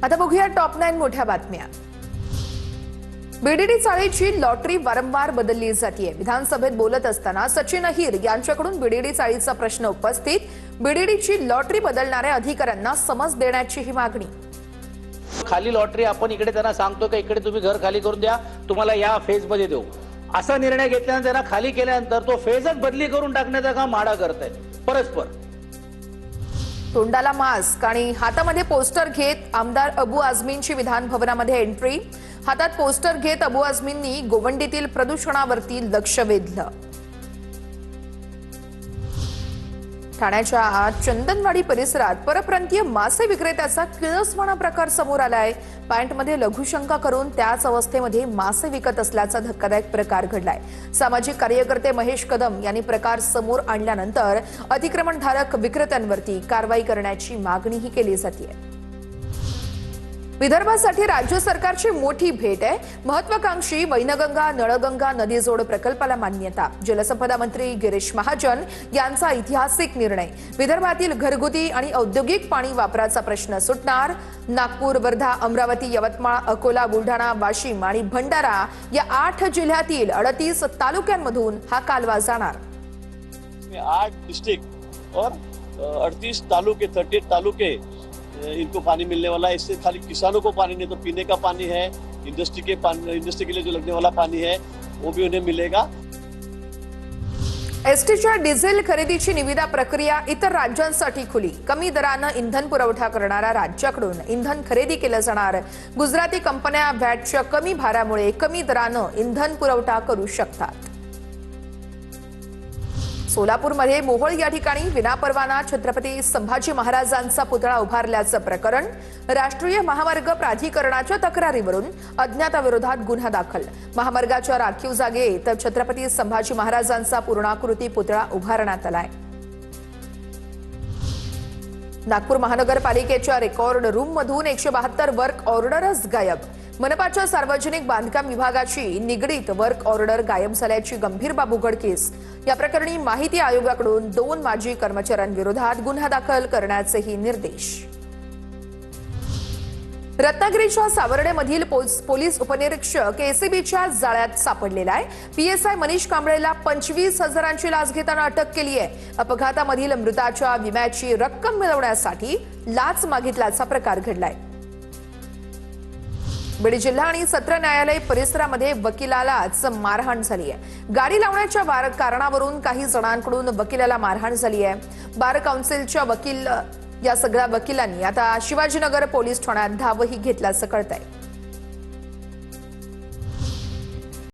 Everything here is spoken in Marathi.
आता बघूया टॉप 9 मोठ्या बातम्या। बीडीडी चाळीची लॉटरी वारंवार बदलली जाते। विधानसभेत बोलत असताना सचिन अहिर यांच्याकडून बीडीडी चाळीचा प्रश्न उपस्थित। बीडीडीची लॉटरी बदलणाऱ्या अधिकाऱ्यांना समज देण्याची ही मागणी। खाली लॉटरी आपण इकडे त्यांना सांगतो की इकडे तुम्ही घर खाली करून द्या, तुम्हाला या फेज मध्ये देऊ, असा निर्णय घेतल्यानंतर त्यांना खाली केल्यानंतर तो फेजच बदली करून टाकण्याचा काम माडा करतायत परस्पर। तोंडाला मास्क आणि हातामध्ये पोस्टर घेत आमदार अबू आझमींची विधान भवनामध्ये एंट्री। हातात पोस्टर घेत अबू आझमींनी गोवंडीतील प्रदूषणावरती लक्ष वेधलं। ठाण्याच्या चंदनवाडी परिसरात परप्रांतीय मासे विक्रेत्याचा किळसवाणा प्रकार समोर आलाय। पॅन्टमध्ये लघुशंका करून त्याच अवस्थेमध्ये मासे विकत असल्याचा धक्कादायक प्रकार घडलाय। सामाजिक कार्यकर्ते महेश कदम यांनी प्रकार समोर आणल्यानंतर अतिक्रमणधारक विक्रेत्यांवरती कारवाई करण्याची मागणीही केली जाते। विदर्भासाठी राज्य सरकारची मोठी भेट आहे। महत्वाकांक्षी वैनगंगा नळगंगा नदीजोड प्रकल्पाला मान्यता। जलसंपदा मंत्री गिरीश महाजन यांचा ऐतिहासिक निर्णय। विदर्भातील घरगुती आणि औद्योगिक पाणी वापराचा प्रश्न सुटणार। नागपूर, वर्धा, अमरावती, यवतमाळ, अकोला, बुलढाणा, वाशिम आणि भंडारा या 8 जिल्ह्यातील 38 तालुक्यांमधून हा कालवा जाणार। 8 डिस्ट्रिक्ट और 38 तालुके 38 तालुके इनको पानी मिलने वाला है। इससे खाली किसानों को पानी नहीं तो पीने का पानी है, इंडस्ट्री के लिए जो लगने वाला पानी है वो भी उन्हें मिलेगा। एसटीच्या डिझेल खरेदीची निविदा प्रक्रिया इतर राज्यांसाठी खुली। कमी दरानं इंधन पुरवठा करणाऱ्या राज्याकडून इंधन खरेदी केलं जाणार। गुजराती कंपन्या व्हॅटच्या कमी भारामुळे कमी दरानं इंधन पुरवठा करू शकतात। सोलापूरमध्ये मोहोळ या ठिकाणी विनापरवाना छत्रपती संभाजी महाराजांचा पुतळा उभारल्याचं प्रकरण। राष्ट्रीय महामार्ग प्राधिकरणाच्या तक्रारीवरून अज्ञाताविरोधात गुन्हा दाखल। महामार्गाच्या राखीव जागेत छत्रपती संभाजी महाराजांचा पूर्णाकृती पुतळा उभारण्यात आलाय। नागपूर महानगरपालिकेच्या रेकॉर्ड रूम मधून 172 वर्क ऑर्डरच गायब। मनपाच्या सार्वजनिक बांधकाम विभागाची निगडीत वर्क ऑर्डर गायब झाल्याची गंभीर बाब उघडकीस। या प्रकरणी माहिती आयोगाकडून 2 माजी कर्मचाऱ्यांविरोधात गुन्हा दाखल करण्याचेही निर्देश। रत्नागिरीच्या सावर्डेमधील पोलीस उपनिरीक्षक एसीबीच्या जाळ्यात सापडलेला आहे। पीएसआय मनीष कांबळेला 25,000ची लाच घेताना अटक केली आहे। अपघातामधील मृताच्या विम्याची रक्कम मिळवण्यासाठी लाच मागितल्याचा प्रकार घडलाय। बीड जिल्हा आणि सत्र न्यायालय परिसरामध्ये वकिलालाच मारहाण झाली आहे। गाडी लावण्याच्या कारणावरून काही जणांकडून वकिलाला मारहाण झाली आहे। बार काउन्सिलच्या या सगळ्या वकिलांनी आता शिवाजीनगर पोलीस ठाण्यात धावही घेतल्याचं कळतंय।